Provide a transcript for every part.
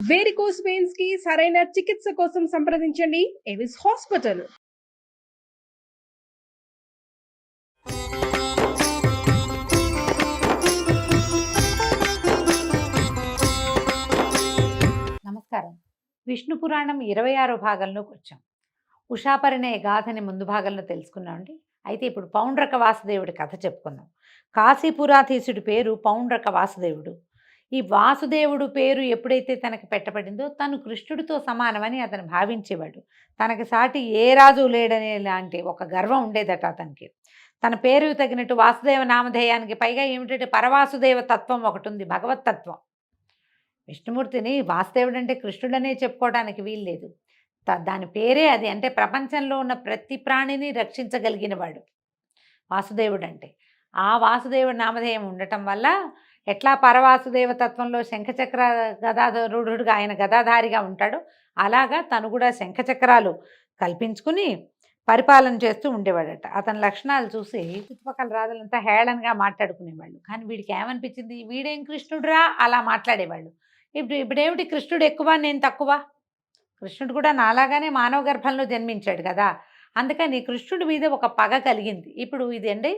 Varicose veins కి సరైన చికిత్స కోసం సంప్రదించండి ఎవిస్ హాస్పిటల్. నమస్కారం. విష్ణు పురాణం 26వ భాగంలోకి వచ్చాం. ఉషాపరిణయ గాథని ముందు భాగంలో తెలుసుకున్నామండి. అయితే ఇప్పుడు పౌండ్రక వాసుదేవుడి కథ చెప్పుకుందాం. కాశీపురాధీశుడి పేరు పౌండ్రక వాసుదేవుడు. ఈ వాసుదేవుడు పేరు ఎప్పుడైతే తనకి పెట్టబడిందో తను కృష్ణుడితో సమానమని అతను భావించేవాడు. తనకి సాటి ఏ రాజు లేడనే లాంటి ఒక గర్వం ఉండేదట అతనికి. తన పేరు తగినట్టు వాసుదేవ నామధేయానికి పైగా ఏమిటంటే పరవాసుదేవ తత్వం ఒకటి ఉంది, భగవతత్వం. విష్ణుమూర్తిని వాసుదేవుడు అంటే కృష్ణుడనే చెప్పుకోవడానికి వీల్లేదు. దాని పేరే అది. అంటే ప్రపంచంలో ఉన్న ప్రతి ప్రాణిని రక్షించగలిగిన వాడు వాసుదేవుడు అంటే. ఆ వాసుదేవుడి నామధేయం ఉండటం వల్ల ఎట్లా పరవాసుదేవ తత్వంలో శంఖచక్ర గదాధరుడుగా ఆయన గదాధారిగా ఉంటాడో అలాగా తను కూడా శంఖచక్రాలు కల్పించుకుని పరిపాలన చేస్తూ ఉండేవాడట. అతని లక్షణాలు చూసి చుట్టుపక్కల రాజులంతా హేళనగా మాట్లాడుకునేవాళ్ళు. కానీ వీడికి ఏమనిపించింది, వీడేం కృష్ణుడురా అలా మాట్లాడేవాళ్ళు. ఇప్పుడేమిటి కృష్ణుడు ఎక్కువ నేను తక్కువ? కృష్ణుడు కూడా నాలాగానే మానవ గర్భంలో జన్మించాడు కదా, అందుకని కృష్ణుడి మీద ఒక పగ కలిగింది. ఇప్పుడు ఇది అండి,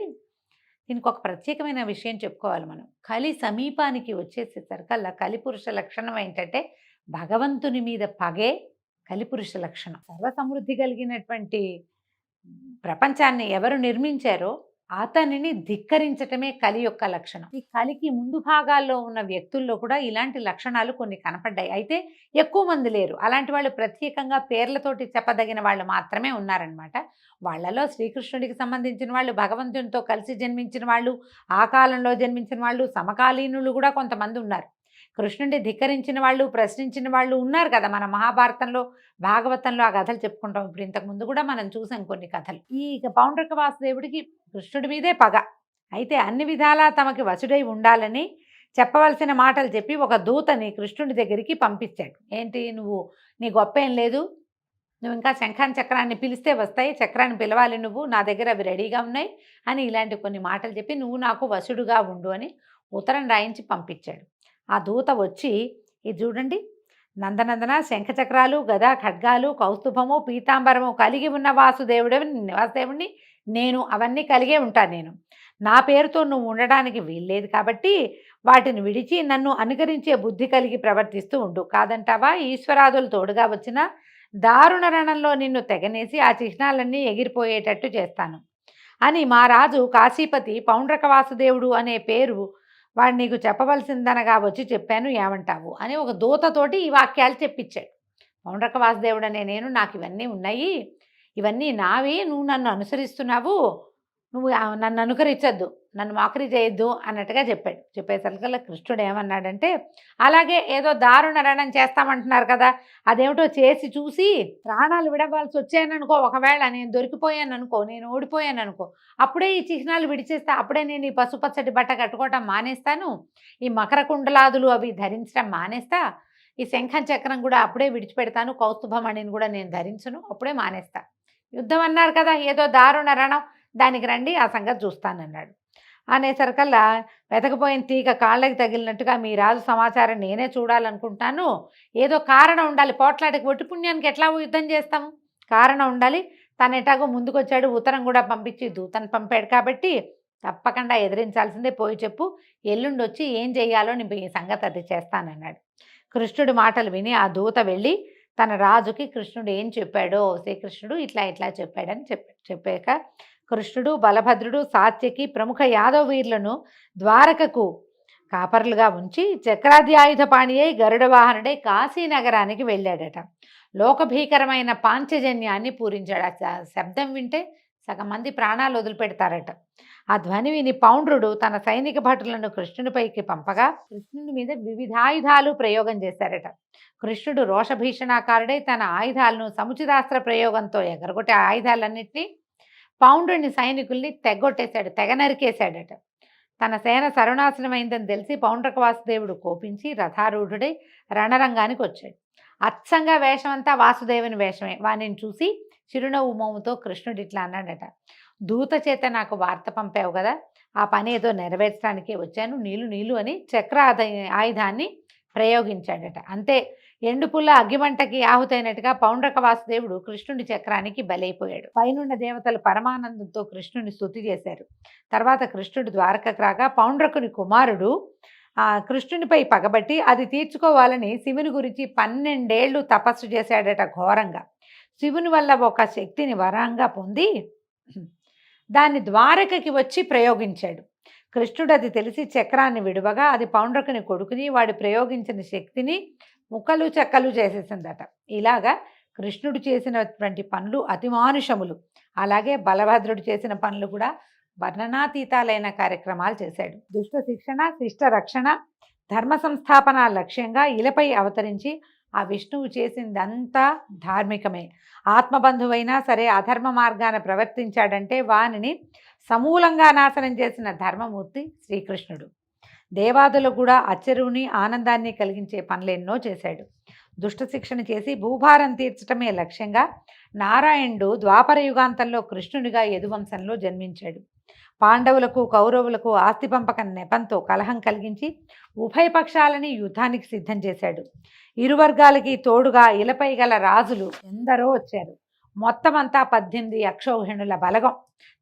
దీనికి ఒక ప్రత్యేకమైన విషయం చెప్పుకోవాలి మనం. కలి సమీపానికి వచ్చేసేసరికల్లా కలిపురుష లక్షణం ఏంటంటే భగవంతుని మీద పగే కలిపురుష లక్షణం. సర్వసమృద్ధి కలిగినటువంటి ప్రపంచాన్ని ఎవరు నిర్మించారో అతనిని ధిక్కరించటమే కలి యొక్క లక్షణం. ఈ కలికి ముందు భాగాల్లో ఉన్న వ్యక్తుల్లో కూడా ఇలాంటి లక్షణాలు కొన్ని కనపడ్డాయి. అయితే ఎక్కువ మంది లేరు. అలాంటి వాళ్ళు ప్రత్యేకంగా పేర్లతోటి చెప్పదగిన వాళ్ళు మాత్రమే ఉన్నారనమాట. వాళ్ళలో శ్రీకృష్ణుడికి సంబంధించిన వాళ్ళు, భగవంతునితో కలిసి జన్మించిన వాళ్ళు, ఆ కాలంలో జన్మించిన వాళ్ళు, సమకాలీనులు కూడా కొంతమంది ఉన్నారు. కృష్ణుడిని ధిక్కరించిన వాళ్ళు, ప్రశ్నించిన వాళ్ళు ఉన్నారు కదా. మన మహాభారతంలో, భాగవతంలో ఆ కథలు చెప్పుకుంటాం. ఇప్పుడు ఇంతకుముందు కూడా మనం చూసాం కొన్ని కథలు. ఈ పౌండ్రక వాసుదేవుడికి కృష్ణుడి మీదే పగ. అయితే అన్ని విధాలా తమకి వసుడై ఉండాలని చెప్పవలసిన మాటలు చెప్పి ఒక దూతని కృష్ణుడి దగ్గరికి పంపించాడు. ఏంటి, నువ్వు నీ గొప్ప ఏం లేదు, నువ్వు ఇంకా శంఖాన్ని చక్రాన్ని పిలిస్తే వస్తాయి, చక్రాన్ని పిలవాలి నువ్వు, నా దగ్గర అవి రెడీగా ఉన్నాయి అని ఇలాంటి కొన్ని మాటలు చెప్పి నువ్వు నాకు వసుడుగా ఉండు అని ఉత్తరం రాయించి పంపించాడు. ఆ దూత వచ్చి, ఇది చూడండి, నందనందన శంఖచక్రాలు, గదా, ఖడ్గాలు, కౌస్తుభము, పీతాంబరము కలిగి ఉన్న వాసుదేవుడిని నేను అవన్నీ కలిగే ఉంటాను. నేను నా పేరుతో నువ్వు ఉండడానికి వీల్లేదు కాబట్టి వాటిని విడిచి నన్ను అనుకరించే బుద్ధి కలిగి ప్రవర్తిస్తూ ఉండు. కాదంటావా, ఈశ్వరాదులు తోడుగా వచ్చిన దారుణ రణంలో నిన్ను తెగనేసి ఆ చిహ్నాలన్నీ ఎగిరిపోయేటట్టు చేస్తాను అని మా రాజు కాశీపతి పౌండ్రక వాసుదేవుడు అనే పేరు వాడు నీకు చెప్పవలసిందనగా వచ్చి చెప్పాను, ఏమంటావు అని ఒక దూతతోటి ఈ వాక్యాలు చెప్పించాడు. పౌండ్రక వాసుదేవుడు అనే నేను, నాకు ఇవన్నీ ఉన్నాయి, ఇవన్నీ నావి, నువ్వు నన్ను అనుసరిస్తున్నావు, నువ్వు నన్ను అనుకరించద్దు, నన్ను మోకరి చేయొద్దు అన్నట్టుగా చెప్పాడు. చెప్పేసరికల్లా కృష్ణుడు ఏమన్నాడంటే, అలాగే ఏదో దారుణ రణం చేస్తామంటున్నారు కదా, అదేమిటో చేసి చూసి ప్రాణాలు విడవాల్సి వచ్చాయననుకో, ఒకవేళ నేను దొరికిపోయాను అనుకో, నేను ఓడిపోయాను అనుకో, అప్పుడే ఈ చిహ్నాలు విడిచేస్తా, అప్పుడే నేను ఈ పసుపచ్చటి బట్ట కట్టుకోవటం మానేస్తాను, ఈ మకర కుండలాదులు అవి ధరించడం మానేస్తా, ఈ శంఖం చక్రం కూడా అప్పుడే విడిచిపెడతాను, కౌస్తుభమణిని కూడా నేను ధరించను, అప్పుడే మానేస్తా. యుద్ధం అన్నారు కదా, ఏదో దారుణ రణం, దానికి రండి, ఆ సంగతి చూస్తానన్నాడు. అనేసరికల్లా వెతకపోయిన తీగ కాళ్ళకి తగిలినట్టుగా మీ రాజు సమాచారం నేనే చూడాలనుకుంటాను, ఏదో కారణం ఉండాలి, పోట్లాడికి ఒట్టి పుణ్యానికి ఎట్లా యుద్ధం చేస్తాము, కారణం ఉండాలి. తను ఎటాగో ముందుకొచ్చాడు, ఉత్తరం కూడా పంపించి దూతను పంపాడు కాబట్టి తప్పకుండా ఎదిరించాల్సిందే, పోయి చెప్పు, ఎల్లుండి వచ్చి ఏం చెయ్యాలో నేను ఈ సంగతి అది చేస్తానన్నాడు. కృష్ణుడి మాటలు విని ఆ దూత వెళ్ళి తన రాజుకి కృష్ణుడు ఏం చెప్పాడో, శ్రీకృష్ణుడు ఇట్లా ఇట్లా చెప్పాడని చెప్పాక కృష్ణుడు, బలభద్రుడు, సాత్యకి ప్రముఖ యాదవ వీరులను ద్వారకకు కాపరులుగా ఉంచి చక్రాది ఆయుధపాణి అయి గరుడ వాహనుడై కాశీనగరానికి వెళ్ళాడట. లోకభీకరమైన పాంచజన్యాన్ని పూరించాడు. ఆ శబ్దం వింటే సగం మంది ప్రాణాలు వదిలిపెడతారట. ఆ ధ్వని విని పౌండ్రుడు తన సైనిక భటులను కృష్ణునిపైకి పంపగా కృష్ణుని మీద వివిధాయుధాలు ప్రయోగం చేశారట. కృష్ణుడు రోషభీషణాకారుడై తన ఆయుధాలను సముచితాస్త్ర ప్రయోగంతో ఎగరగొట్టే ఆయుధాలన్నింటినీ పౌండ్రుని సైనికుల్ని తెగ నరికేశాడట. తన సేన సర్వనాశనమైందని తెలిసి పౌండ్రక వాసుదేవుడు కోపించి రథారూఢుడై రణరంగానికి వచ్చాడు. అచ్చంగా వేషమంతా వాసుదేవుని వేషమే. వానిని చూసి చిరునవ్వు మోముతో కృష్ణుడు ఇట్లా అన్నాడట, దూత చేత నాకు వార్త పంపావు కదా, ఆ పని ఏదో నెరవేర్చడానికే వచ్చాను, నీళ్ళు నీళ్ళు అని చక్ర ఆయుధాన్ని ప్రయోగించాడట. అంతే, ఎండుపుల్ల అగ్గిమంటకి ఆహుతైనట్టుగా పౌండ్రక వాసుదేవుడు కృష్ణుడి చక్రానికి బలైపోయాడు. పైనున్న దేవతలు పరమానందంతో కృష్ణుని స్తుతి చేశారు. తర్వాత కృష్ణుడు ద్వారకకు రాగా పౌండ్రకుని కుమారుడు కృష్ణునిపై పగబట్టి అది తీర్చుకోవాలని శివుని గురించి 12 ఏళ్ళు తపస్సు చేశాడట ఘోరంగా. శివుని వల్ల ఒక శక్తిని వరంగా పొంది దాన్ని ద్వారకకి వచ్చి ప్రయోగించాడు. కృష్ణుడు అది తెలిసి చక్రాన్ని విడువగా అది పౌండ్రకుని కొడుకుని వాడు ప్రయోగించిన శక్తిని ముక్కలు చెక్కలు చేసేసిందట. ఇలాగా కృష్ణుడు చేసినటువంటి పనులు అతిమానుషములు. అలాగే బలభద్రుడు చేసిన పనులు కూడా వర్ణనాతీతాలైన కార్యక్రమాలు చేశాడు. దుష్ట శిక్షణ, శిష్ట రక్షణ, ధర్మ సంస్థాపన లక్ష్యంగా ఇలపై అవతరించి ఆ విష్ణువు చేసిందంతా ధార్మికమే. ఆత్మబంధువైనా సరే అధర్మ మార్గాన ప్రవర్తించాడంటే వానిని సమూలంగా నాశనం చేసిన ధర్మమూర్తి శ్రీకృష్ణుడు. దేవాదులకు కూడా అచ్చరుని ఆనందాన్ని కలిగించే పనులెన్నో చేశాడు. దుష్ట శిక్షణ చేసి భూభారం తీర్చడమే లక్ష్యంగా నారాయణుడు ద్వాపర యుగాంతంలో కృష్ణునిగా యదువంశంలో జన్మించాడు. పాండవులకు కౌరవులకు ఆస్తి పంపకం నెపంతో కలహం కలిగించి ఉభయ పక్షాలని యుద్ధానికి సిద్ధం చేశాడు. ఇరు వర్గాలకి తోడుగా ఇలపై గల రాజులు ఎందరో వచ్చారు. మొత్తమంతా 18 అక్షౌహిణుల బలగం.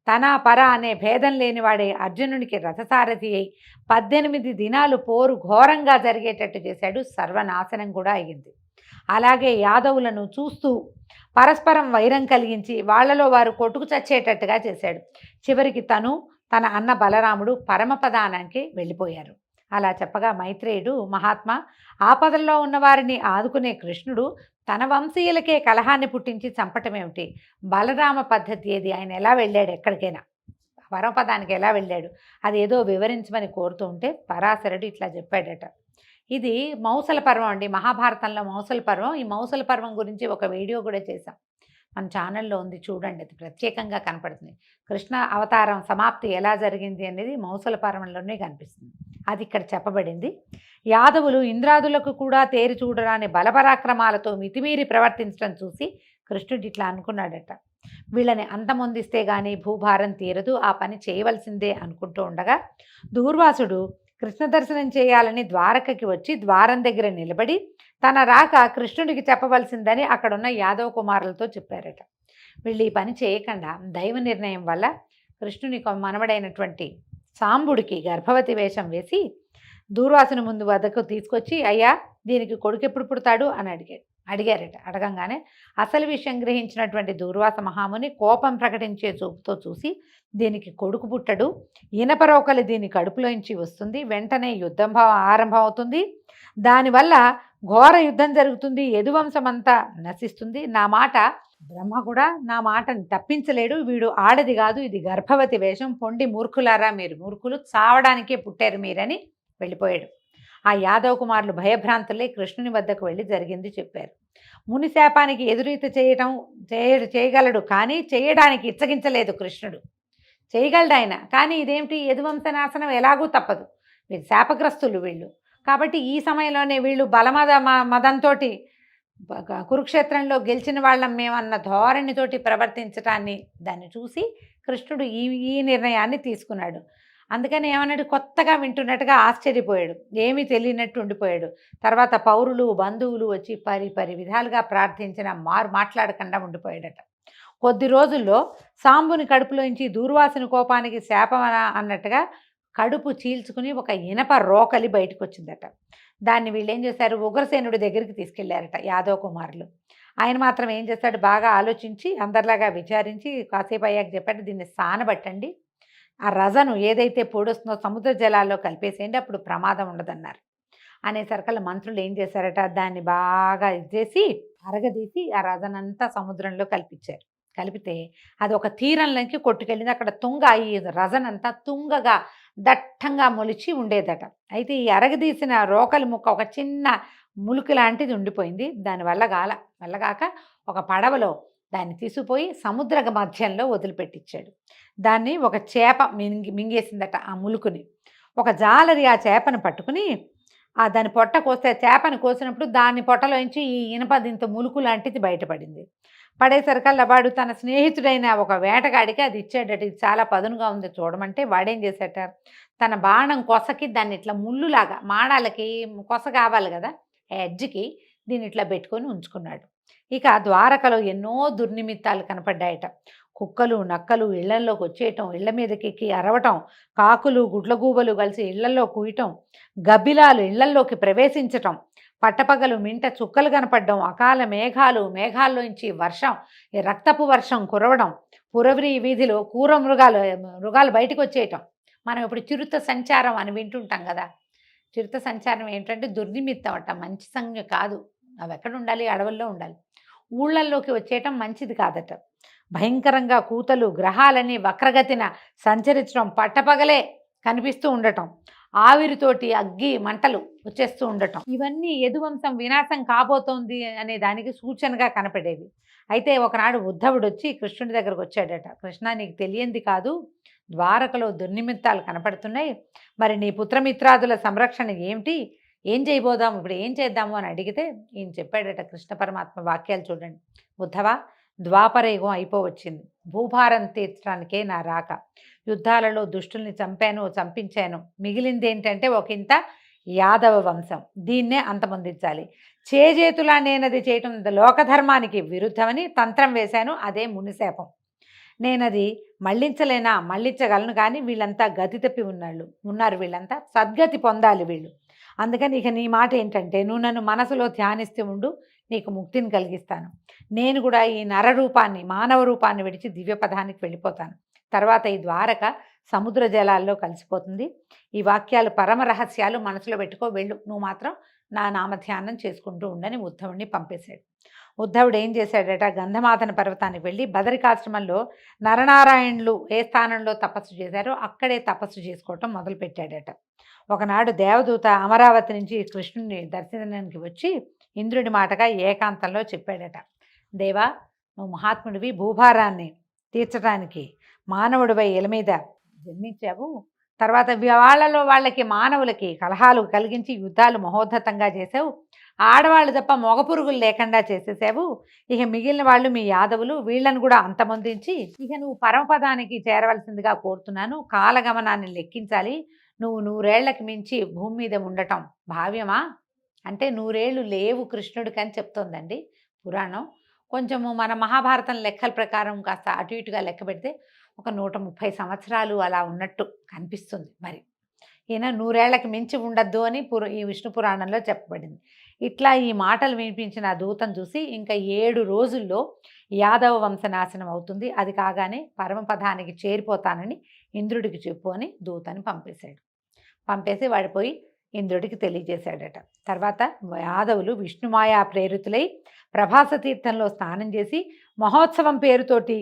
తన పర అనే భేదం లేనివాడే అర్జునునికి రథసారథి అయి 18 దినాలు పోరు ఘోరంగా జరిగేటట్టు చేశాడు. సర్వనాశనం కూడా అయ్యింది. అలాగే యాదవులను చూస్తూ పరస్పరం వైరం కలిగించి వాళ్లలో వారు కొట్టుకు చచ్చేటట్టుగా చేశాడు. చివరికి తన అన్న బలరాముడు పరమపదానానికి వెళ్ళిపోయారు. అలా చెప్పగా మైత్రేయుడు మహాత్మా, ఆపదల్లో ఉన్నవారిని ఆదుకునే కృష్ణుడు తన వంశీయులకే కలహాన్ని పుట్టించి చంపటమేమిటి? బలరామ పద్ధతి ఏది? ఆయన ఎలా వెళ్ళాడు? ఎక్కడికైనా పరమపదానికి ఎలా వెళ్ళాడు? అది ఏదో వివరించమని కోరుతూ ఉంటే పరాశరుడు ఇట్లా చెప్పాడట. ఇది మౌసల పర్వం అండి. మహాభారతంలో మౌసల పర్వం. ఈ మౌసల పర్వం గురించి ఒక వీడియో కూడా చేశాం. మన ఛానల్లో ఉంది, చూడండి. అది ప్రత్యేకంగా కనపడుతుంది. కృష్ణ అవతారం సమాప్తి ఎలా జరిగింది అనేది మౌసల పర్వంలోనే కనిపిస్తుంది. అది ఇక్కడ చెప్పబడింది. యాదవులు ఇంద్రాదులకు కూడా తేరి చూడరాని బలపరాక్రమాలతో మితిమీరి ప్రవర్తించడం చూసి కృష్ణుడు ఇట్లా అనుకున్నాడట. వీళ్ళని అంతమొందిస్తే గానీ భూభారం తీరదు, ఆ పని చేయవలసిందే అనుకుంటూ ఉండగా దూర్వాసుడు కృష్ణ దర్శనం చేయాలని ద్వారకకి వచ్చి ద్వారం దగ్గర నిలబడి తన రాక కృష్ణుడికి చెప్పవలసిందని అక్కడున్న యాదవ కుమారులతో చెప్పారట. వీళ్ళు ఈ పని చేయకుండా దైవ నిర్ణయం వల్ల కృష్ణుని మనవడైనటువంటి సాంబుడికి గర్భవతి వేషం వేసి దూర్వాసుని ముందు వద్దకు తీసుకొచ్చి, అయ్యా దీనికి కొడుకు ఎప్పుడు పుడతాడు అని అడిగారట. అడగంగానే అసలు విషయం గ్రహించినటువంటి దూర్వాస మహాముని కోపం ప్రకటించే చూపుతో చూసి, దీనికి కొడుకు పుట్టడు, ఇనపరోకలి దీని కడుపులోంచి వస్తుంది, వెంటనే యుద్ధం ఆరంభం అవుతుంది, దానివల్ల ఘోర యుద్ధం జరుగుతుంది, యదువంశమంతా నశిస్తుంది, నా మాట బ్రహ్మ కూడా నా మాటని తప్పించలేడు, వీడు ఆడది కాదు, ఇది గర్భవతి వేషం, పొండి మూర్ఖులారా, మీరు మూర్ఖులు, చావడానికే పుట్టారు మీరని వెళ్ళిపోయాడు. ఆ యాదవ కుమారులు భయభ్రాంతులే కృష్ణుని వద్దకు వెళ్ళి జరిగింది చెప్పారు. ముని శాపానికి ఎదురీత చేయగలడు, కానీ చేయడానికి ఇచ్చగించలేదు కృష్ణుడు. చేయగలడు ఆయన, కానీ ఇదేమిటి, యదువంశ నాశనం ఎలాగూ తప్పదు, వీళ్ళు శాపగ్రస్తులు వీళ్ళు. కాబట్టి ఈ సమయంలోనే వీళ్ళు మదంతో కురుక్షేత్రంలో గెలిచిన వాళ్ళం మేమన్న ధోరణితోటి ప్రవర్తించటాన్ని దాన్ని చూసి కృష్ణుడు ఈ నిర్ణయాన్ని తీసుకున్నాడు. అందుకని ఏమన్నాడు, కొత్తగా వింటున్నట్టుగా ఆశ్చర్యపోయాడు, ఏమీ తెలియనట్టు ఉండిపోయాడు. తర్వాత పౌరులు బంధువులు వచ్చి పరి విధాలుగా ప్రార్థించిన మాట్లాడకుండా ఉండిపోయాడట. కొద్ది రోజుల్లో సాంబుని కడుపులోంచి దూర్వాసుని కోపానికి శాపమన అన్నట్టుగా కడుపు చీల్చుకుని ఒక ఇనప రోకలి బయటకు వచ్చిందట. దాన్ని వీళ్ళు ఏం చేశారు, ఉగ్రసేనుడి దగ్గరికి తీసుకెళ్లారట యాదవ కుమారులు. ఆయన మాత్రం ఏం చేశాడు, బాగా ఆలోచించి అందరిలాగా విచారించి కాసేపు అయ్యాక చెప్పాడు, దీన్ని సానబట్టండి, ఆ రజను ఏదైతే పొడుస్తుందో సముద్ర జలాల్లో కలిపేసేయండి, అప్పుడు ప్రమాదం ఉండదన్నారు. అనేసరికల్లా మంత్రులు ఏం చేశారట, దాన్ని బాగా ఇచ్చేసి అరగదీసి ఆ రజనంతా సముద్రంలో కలిపించారు. కలిపితే అది ఒక తీరంలోకి కొట్టుకెళ్ళింది. అక్కడ ఈ రజనంతా తుంగగా దట్టంగా మొలిచి ఉండేదట. అయితే ఈ అరగదీసిన రోకలి ముక్క ఒక చిన్న ములుకు లాంటిది ఉండిపోయింది. దానివల్ల వెళ్ళగాక ఒక పడవలో దాన్ని తీసుకుపోయి సముద్ర మధ్యంలో వదిలిపెట్టించాడు. దాన్ని ఒక చేప మింగేసిందట ఆ ములుకుని. ఒక జాలరి ఆ చేపను పట్టుకుని దాని పొట్ట కోస్తే, చేపని కోసినప్పుడు దాని పొట్టలోంచి ఈ ఇనప దీంతో ములుకు లాంటిది బయటపడింది. పడేసరికల్లా వాడు తన స్నేహితుడైన ఒక వేటగాడికి అది ఇచ్చాడట. ఇది చాలా పదునుగా ఉంది చూడమంటే వాడేం చేశాట, తన బాణం కొసకి దాన్ని ఇట్లా ముళ్ళులాగా మాడాలకి కొస కావాలి కదా, ఎడ్జ్కి దీన్ని ఇట్లా పెట్టుకొని ఉంచుకున్నాడు. ఇక ద్వారకలో ఎన్నో దుర్నిమిత్తాలు కనపడ్డాయట. కుక్కలు నక్కలు ఇళ్లల్లోకి వచ్చేయటం, ఇళ్ల మీదకి ఎక్కి అరవటం, కాకులు గుడ్లగూబలు కలిసి ఇళ్లల్లో కూయటం, గబ్బిలాలు ఇళ్లల్లోకి ప్రవేశించటం, పట్టపగలు మింట చుక్కలు కనపడడం, అకాల మేఘాలు, మేఘాల్లోంచి వర్షం, ఈ రక్తపు వర్షం కురవడం, పురవరి వీధిలో మృగాలు బయటకు వచ్చేయటం. మనం ఇప్పుడు చిరుత సంచారం అని వింటుంటాం కదా. చిరుత సంచారం ఏంటంటే దుర్నిమిత్తం అట, మంచి సంజ్ఞ కాదు. అవి ఎక్కడ ఉండాలి? అడవుల్లో ఉండాలి. ఊళ్ళల్లోకి వచ్చేయటం మంచిది కాదట. భయంకరంగా కూతలు, గ్రహాలని వక్రగతిన సంచరించడం, పట్టపగలే కనిపిస్తూ ఉండటం, ఆవిరితోటి అగ్గి మంటలు వచ్చేస్తూ ఉండటం, ఇవన్నీ యదువంశం వినాశం కాబోతోంది అనే దానికి సూచనగా కనపడేవి. అయితే ఒకనాడు ఉద్ధవుడు వచ్చి కృష్ణుడి దగ్గరకు వచ్చాడట. కృష్ణ, నీకు తెలియంది కాదు, ద్వారకలో దుర్నిమిత్తాలు కనపడుతున్నాయి. మరి నీ పుత్రమిత్రాదుల సంరక్షణ ఏమిటి? ఏం చేయబోదాం, ఇప్పుడు ఏం చేద్దాము అని అడిగితే ఈయన చెప్పాడట కృష్ణ పరమాత్మ వాక్యాలు చూడండి. ఉద్ధవ, ద్వాపరయుగం అయిపోవచ్చింది. భూభారం తీర్చడానికే నా రాక. యుద్ధాలలో దుష్టుల్ని చంపించాను. మిగిలింది ఏంటంటే ఒకంత యాదవ వంశం. దీన్నే అంతమొందించాలి. చేజేతులా నేనది చేయటం లోకధర్మానికి విరుద్ధమని తంత్రం వేశాను. అదే మునిశాపం. నేనది మళ్ళించగలను, కానీ వీళ్ళంతా గతి తప్పి ఉన్నారు. వీళ్ళంతా సద్గతి పొందాలి వీళ్ళు. అందుకని ఇక నీ మాట ఏంటంటే, నువ్వు నన్ను మనసులో ధ్యానిస్తూ ఉండు, నీకు ముక్తిని కలిగిస్తాను. నేను కూడా ఈ నరరూపాన్ని, మానవ రూపాన్ని విడిచి దివ్యపదానికి వెళ్ళిపోతాను. తర్వాత ఈ ద్వారక సముద్ర జలాల్లో కలిసిపోతుంది. ఈ వాక్యాలు పరమ రహస్యాలు మనసులో పెట్టుకో, వెళ్ళు. నువ్వు మాత్రం నా నామధ్యానం చేసుకుంటూ ఉండని ఉద్ధవుడిని పంపేశాడు. ఉద్ధవుడు ఏం చేశాడట, గంధమాదన పర్వతానికి వెళ్ళి బదరికాశ్రమంలో నరనారాయణులు ఏ స్థానంలో తపస్సు చేశారో అక్కడే తపస్సు చేసుకోవటం మొదలుపెట్టాడట. ఒకనాడు దేవదూత అమరావతి నుంచి కృష్ణుడిని దర్శనానికి వచ్చి ఇంద్రుడి మాటగా ఏకాంతంలో చెప్పాడట. దేవా, నువ్వు మహాత్ముడివి, భూభారాన్ని తీర్చడానికి మానవుడిపై ఇల మీద జన్మించావు. తర్వాత వాళ్ళకి మానవులకి కలహాలు కలిగించి యుద్ధాలు మహోద్ధతంగా చేసావు. ఆడవాళ్ళు తప్ప మగపురుగులు లేకుండా చేసేసావు. ఇక మిగిలిన వాళ్ళు మీ యాదవులు, వీళ్ళను కూడా అంతమొందించి ఇక నువ్వు పరమపదానికి చేరవలసిందిగా కోరుతున్నాను. కాలగమనాన్ని లెక్కించాలి. నువ్వు 100 ఏళ్లకి మించి భూమి మీద ఉండటం భావ్యమా అంటే 100 ఏళ్ళు లేవు కృష్ణుడికి అని చెప్తోందండి పురాణం. కొంచెము మన మహాభారతం లెక్కల ప్రకారం కాస్త అటు ఇటుగా లెక్క పెడితే ఒక 130 సంవత్సరాలు అలా ఉన్నట్టు కనిపిస్తుంది. మరి ఈయన 100 ఏళ్లకి మించి ఉండద్దు అని ఈ విష్ణు పురాణంలో చెప్పబడింది. ఇట్లా ఈ మాటలు వినిపించిన ఆ దూతను చూసి ఇంకా 7 రోజుల్లో యాదవ వంశనాశనం అవుతుంది, అది కాగానే పరమపదానికి చేరిపోతానని ఇంద్రుడికి చెప్పు అని దూతని పంపేశాడు. పంపేసి వాడిపోయి ఇంద్రుడికి తెలియజేశాడట. తర్వాత యాదవులు విష్ణుమాయా ప్రేరితులై ప్రభాస తీర్థంలో స్నానం చేసి మహోత్సవం పేరుతోటి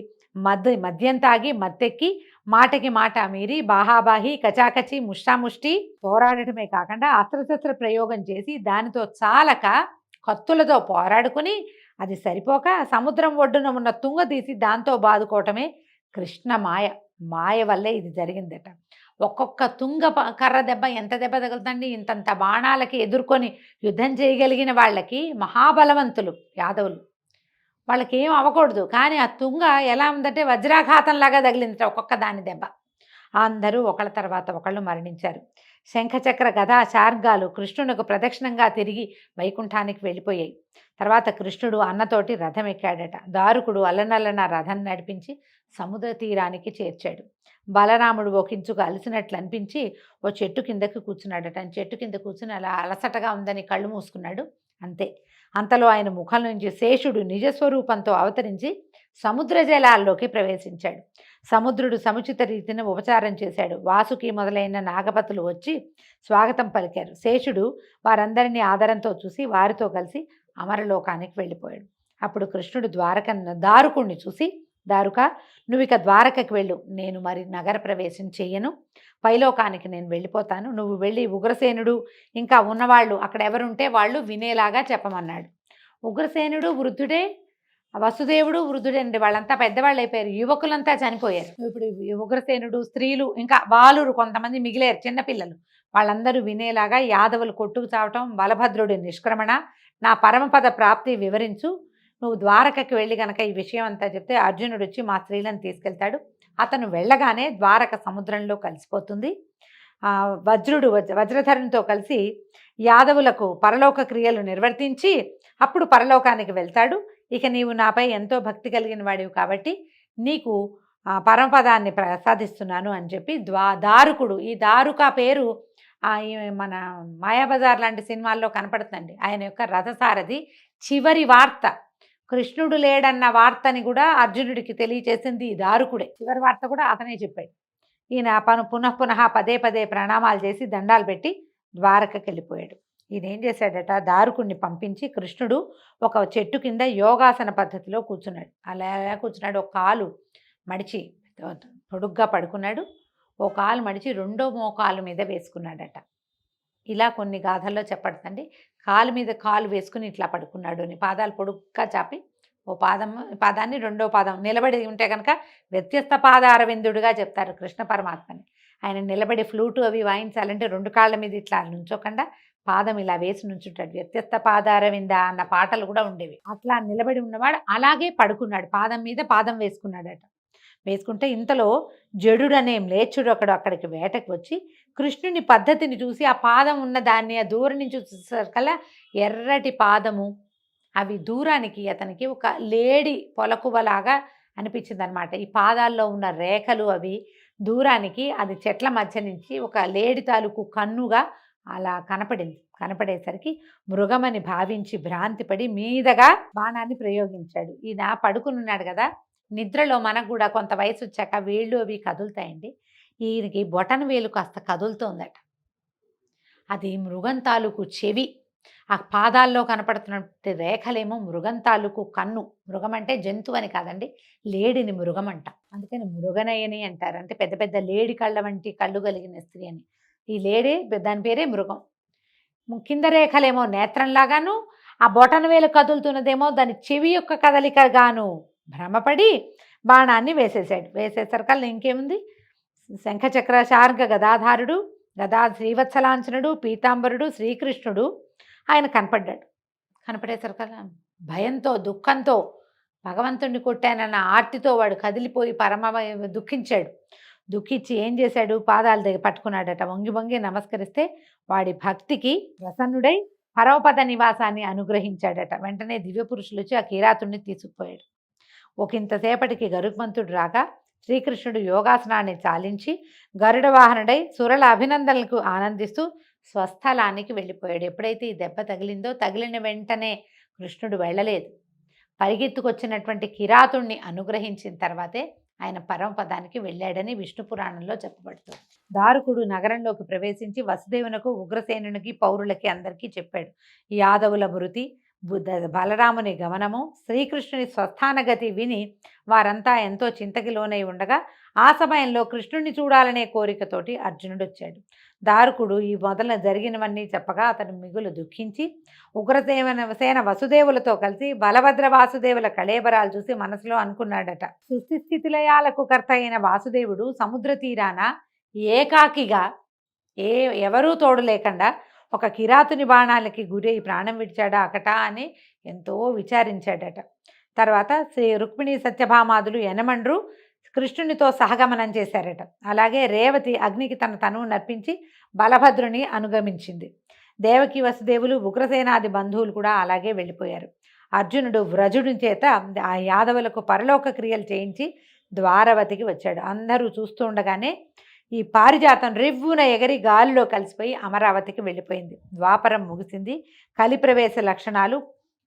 మద్యం తాగి మత్తెక్కి మాటకి మాట మీరి బాహాబాహి కచాకచి ముష్టాముష్టి పోరాడటమే కాకుండా అస్త్రశస్త్ర ప్రయోగం చేసి దానితో చాలక కత్తులతో పోరాడుకుని అది సరిపోక సముద్రం ఒడ్డున ఉన్న తుంగ తీసి దాంతో బాదుకోవటమే కృష్ణ మాయ వల్లే ఇది జరిగిందట. ఒక్కొక్క తుంగ కర్ర దెబ్బ ఎంత దెబ్బ తగులుతండి. ఇంతంత బాణాలకి ఎదుర్కొని యుద్ధం చేయగలిగిన వాళ్ళకి మహాబలవంతులు యాదవులు, వాళ్ళకి ఏం అవ్వకూడదు. కానీ ఆ తుంగ ఎలా ఉందంటే వజ్రాఘాతంలాగా తగిలిందట ఒక్కొక్క దాని దెబ్బ. అందరూ ఒకళ్ళ తర్వాత ఒకళ్ళు మరణించారు. శంఖచక్ర గదా శార్గాలు కృష్ణునికి ప్రదక్షిణంగా తిరిగి వైకుంఠానికి వెళ్ళిపోయాయి. తర్వాత కృష్ణుడు అన్నతోటి రథం ఎక్కాడట. దారుకుడు అల్లనల్లన రథం నడిపించి సముద్ర తీరానికి చేర్చాడు. బలరాముడు ఒకించుకు అలసినట్లు అనిపించి ఓ చెట్టు కిందకి కూర్చున్నాడట. చెట్టు కింద కూర్చుని అలా అలసటగా ఉందని కళ్ళు మూసుకున్నాడు. అంతే, అంతలో ఆయన ముఖం నుంచి శేషుడు నిజస్వరూపంతో అవతరించి సముద్ర జలాల్లోకి ప్రవేశించాడు. సముద్రుడు సముచిత రీతిని ఉపచారం చేశాడు. వాసుకి మొదలైన నాగపతులు వచ్చి స్వాగతం పలికారు. శేషుడు వారందరినీ ఆదరంతో చూసి వారితో కలిసి అమరలోకానికి వెళ్ళిపోయాడు. అప్పుడు కృష్ణుడు దారుకుణ్ణి చూసి, దారుక, నువ్వు ఇక ద్వారకకి వెళ్ళు, నేను మరి నగర ప్రవేశం చెయ్యను, పైలోకానికి నేను వెళ్ళిపోతాను. నువ్వు వెళ్ళి ఉగ్రసేనుడు ఇంకా ఉన్నవాళ్ళు అక్కడ ఎవరుంటే వాళ్ళు వినేలాగా చెప్పమన్నాడు. ఉగ్రసేనుడు వృద్ధుడే, వసుదేవుడు వృద్ధుడండి, వాళ్ళంతా పెద్దవాళ్ళు అయిపోయారు, యువకులంతా చనిపోయారు. ఇప్పుడు ఉగ్రసేనుడు, స్త్రీలు, ఇంకా బాలురు కొంతమంది మిగిలేరు, చిన్నపిల్లలు, వాళ్ళందరూ వినేలాగా యాదవులు కొట్టుకు చావటం, బలభద్రుడి నిష్క్రమణ, నా పరమపద ప్రాప్తి వివరించు, నువ్వు ద్వారకకి వెళ్ళి కనుక ఈ విషయం అంతా చెప్తే అర్జునుడు వచ్చి మా స్త్రీలను తీసుకెళ్తాడు. అతను వెళ్ళగానే ద్వారక సముద్రంలో కలిసిపోతుంది. వజ్రధరునితో కలిసి యాదవులకు పరలోక క్రియలు నిర్వర్తించి అప్పుడు పరలోకానికి వెళ్తాడు. ఇక నీవు నాపై ఎంతో భక్తి కలిగిన వాడివి కాబట్టి నీకు పరమపదాన్ని ప్రసాదిస్తున్నాను అని చెప్పి దారుకుడు, ఈ దారుక పేరు ఈ మన మాయాబజార్ లాంటి సినిమాల్లో కనపడుతుందండి. ఆయన యొక్క రథసారథి. చివరి వార్త, కృష్ణుడు లేడన్న వార్తని కూడా అర్జునుడికి తెలియచేసింది ఈ దారుకుడే. చివరి వార్త కూడా అతనే చెప్పాడు. ఈయన పునః పదే పదే ప్రణామాలు చేసి దండాలు పెట్టి ద్వారకకి వెళ్ళిపోయాడు. ఈయన ఏం చేశాడట, దారుకుడిని పంపించి కృష్ణుడు ఒక చెట్టు కింద యోగాసన పద్ధతిలో కూర్చున్నాడు. అలా కూర్చున్నాడు. ఒక కాలు మడిచి పొడుగ్గా పడుకున్నాడు. ఓ కాలు మడిచి రెండో మోకాలు మీద వేసుకున్నాడట. ఇలా కొన్ని గాథల్లో చెప్పడుతుంది. కాలు మీద కాలు వేసుకుని ఇట్లా పడుకున్నాడు అని, పాదాలు పొడుగ్గా చాపి ఓ పాదాన్ని రెండో పాదం నిలబడి ఉంటే కనుక వ్యత్యస్త పాద అరవిందుడుగా చెప్తారు కృష్ణ పరమాత్మని. ఆయన నిలబడి ఫ్లూటు అవి వాయించాలంటే రెండు కాళ్ళ మీద ఇట్లా నుంచోకుండా పాదం ఇలా వేసి నుంచుంటాడు. వ్యత్యస్త పాద అరవింద అన్న పాటలు కూడా ఉండేవి. అట్లా నిలబడి ఉన్నవాడు అలాగే పడుకున్నాడు, పాదం మీద పాదం వేసుకున్నాడట. వేసుకుంటే ఇంతలో జడుడు అనే మ్లేచ్చుడు అక్కడికి వేటకు వచ్చి కృష్ణుని పద్ధతిని చూసి ఆ పాదం ఉన్న దాన్ని ఆ దూరం నుంచి చూసేసరికల్లా ఎర్రటి పాదము, అవి దూరానికి అతనికి ఒక లేడి పొలకువలాగా అనిపించింది అనమాట. ఈ పాదాల్లో ఉన్న రేఖలు అవి దూరానికి అది చెట్ల మధ్య నుంచి ఒక లేడి తాలూకు కన్నుగా అలా కనపడేసరికి మృగమని భావించి భ్రాంతిపడి మీదగా బాణాన్ని ప్రయోగించాడు. ఈయన పడుకునున్నాడు కదా, నిద్రలో మనకు కూడా కొంత వయసు వచ్చాక వేళ్ళు అవి కదులుతాయండి. ఈయనకి బొటన వేలు కాస్త కదులుతోందట. అది మృగం తాలూకు చెవి. ఆ పాదాల్లో కనపడుతున్నటువంటి రేఖలేమో మృగం తాలూకు కన్ను. మృగం అంటే జంతువు అని కాదండి, లేడిని మృగం అంట. అందుకని మృగనయని అంటారు. అంటే పెద్ద పెద్ద లేడి కళ్ళ వంటి కళ్ళు కలిగిన స్త్రీ అని. ఈ లేడే, దాని పేరే మృగం. కింద రేఖలేమో నేత్రంలాగాను, ఆ బొటన వేలు కదులుతున్నదేమో దాని చెవి యొక్క కదలికగాను భ్రమపడి బాణాన్ని వేసేసాడు. వేసేసరికల్లా ఇంకేముంది, శంఖచక్ర శార్గ గదాధారుడు, శ్రీవత్సలాంఛనుడు, పీతాంబరుడు శ్రీకృష్ణుడు ఆయన కనపడేసరికల్లా భయంతో దుఃఖంతో భగవంతుడిని కొట్టానన్న ఆర్తితో వాడు కదిలిపోయి దుఃఖించాడు. దుఃఖించి ఏం చేశాడు, పాదాల దగ్గర పట్టుకున్నాడట. వంగి నమస్కరిస్తే వాడి భక్తికి ప్రసన్నుడై పరమపద నివాసాన్ని అనుగ్రహించాడట. వెంటనే దివ్యపురుషులు వచ్చి ఆ కిరాతుడిని తీసుకుపోయాడు. ఒకంతసేపటికి గరుత్మంతుడు రాగా శ్రీకృష్ణుడు యోగాసనాన్ని చాలించి గరుడ వాహనుడై సురల అభినందనలకు ఆనందిస్తూ స్వస్థలానికి వెళ్ళిపోయాడు. ఎప్పుడైతే ఈ దెబ్బ తగిలిందో, తగిలిన వెంటనే కృష్ణుడు వెళ్ళలేదు. పరిగెత్తుకొచ్చినటువంటి కిరాతుణ్ణి అనుగ్రహించిన తర్వాతే ఆయన పరమపదానికి వెళ్ళాడని విష్ణు పురాణంలో చెప్పబడుతుంది. దారుకుడు నగరంలోకి ప్రవేశించి వసుదేవునకు, ఉగ్రసేనునికి, పౌరులకి అందరికీ చెప్పాడు. యాదవుల మృతి, బలరాముని గమనము, శ్రీకృష్ణుని స్వస్థానగతి విని వారంతా ఎంతో చింతకి లోనై ఉండగా ఆ సమయంలో కృష్ణుడిని చూడాలనే కోరికతోటి అర్జునుడు వచ్చాడు. దారుకుడు ఈ మొదలు జరిగినవన్నీ చెప్పగా అతను మిగులు దుఃఖించి సేన వసుదేవులతో కలిసి బలభద్ర వాసుదేవుల కళేబరాలు చూసి మనసులో అనుకున్నాడట. సృష్టిస్థితిలయాలకు కర్త అయిన వాసుదేవుడు సముద్ర తీరాన ఏకాకిగా ఎవరూ తోడు లేకుండా ఒక కిరాతుని బాణాలకి గురై ప్రాణం విడిచాడా అకటా అని ఎంతో విచారించాడట. తర్వాత శ్రీ రుక్మిణి సత్యభామాదులు యనమండ్రు కృష్ణునితో సహగమనం చేశారట. అలాగే రేవతి అగ్నికి తన తనువు నర్పించి బలభద్రుని అనుగమించింది. దేవకి వసుదేవులు, ఉగ్రసేనాది బంధువులు కూడా అలాగే వెళ్ళిపోయారు. అర్జునుడు వ్రజుడి చేత ఆ యాదవులకు పరలోక క్రియలు చేయించి ద్వారవతికి వచ్చాడు. అందరూ చూస్తూ ఉండగానే ఈ పారిజాతం రివ్వున ఎగరి గాలిలో కలిసిపోయి అమరావతికి వెళ్ళిపోయింది. ద్వాపరం ముగిసింది. కలిప్రవేశ లక్షణాలు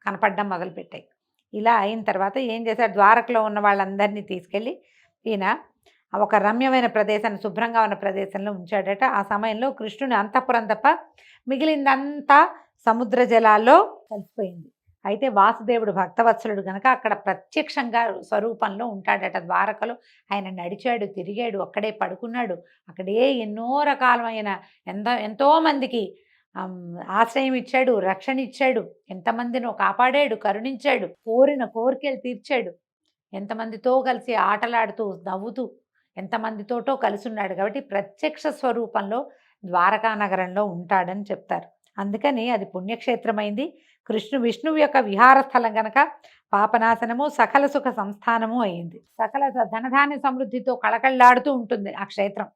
కనపడడం మొదలుపెట్టాయి. ఇలా అయిన తర్వాత ఏం చేశాడు, ద్వారకలో ఉన్న వాళ్ళందరినీ తీసుకెళ్ళి ఈయన ఒక రమ్యమైన ప్రదేశాన్ని, శుభ్రంగా ఉన్న ప్రదేశంలో ఉంచాడట. ఆ సమయంలో కృష్ణుని అంతఃపురం తప్ప మిగిలిందంతా సముద్ర జలాల్లో కలిసిపోయింది. అయితే వాసుదేవుడు భక్తవత్సలుడు గనక అక్కడ ప్రత్యక్షంగా స్వరూపంలో ఉంటాడట. ద్వారకలో ఆయన నడిచాడు, తిరిగాడు, అక్కడే పడుకున్నాడు. అక్కడే ఎన్నో రకాలమైన ఎంతోమందికి ఆశ్రయం ఇచ్చాడు, రక్షణ ఇచ్చాడు, ఎంతమందినో కాపాడాడు, కరుణించాడు, కోరిన కోరికలు తీర్చాడు. ఎంతమందితో కలిసి ఆటలాడుతూ నవ్వుతూ ఎంతమందితోటో కలిసి ఉన్నాడు. కాబట్టి ప్రత్యక్ష స్వరూపంలో ద్వారకా నగరంలో ఉంటాడని చెప్తారు. అందుకని అది పుణ్యక్షేత్రమైంది. విష్ణువు యొక్క విహార స్థలం గనక పాపనాశనము, సకల సుఖ సంస్థానము అయింది. సకల ధనధాన్య సమృద్ధితో కళకళలాడుతూ ఉంటుంది ఆ క్షేత్రం.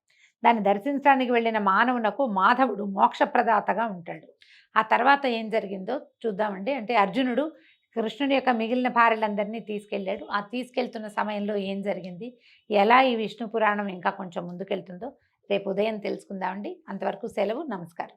దాన్ని దర్శించడానికి వెళ్ళిన మానవునకు మాధవుడు మోక్షప్రదాతగా ఉంటాడు. ఆ తర్వాత ఏం జరిగిందో చూద్దామండి. అంటే అర్జునుడు కృష్ణుడి యొక్క మిగిలిన భార్యలందరినీ తీసుకెళ్ళాడు. ఆ తీసుకెళ్తున్న సమయంలో ఏం జరిగింది? ఎలా ఈ విష్ణు పురాణం ఇంకా కొంచెం ముందుకెళ్తుందో రేపు ఉదయం తెలుసుకుందామండి. అంతవరకు సెలవు. నమస్కారం.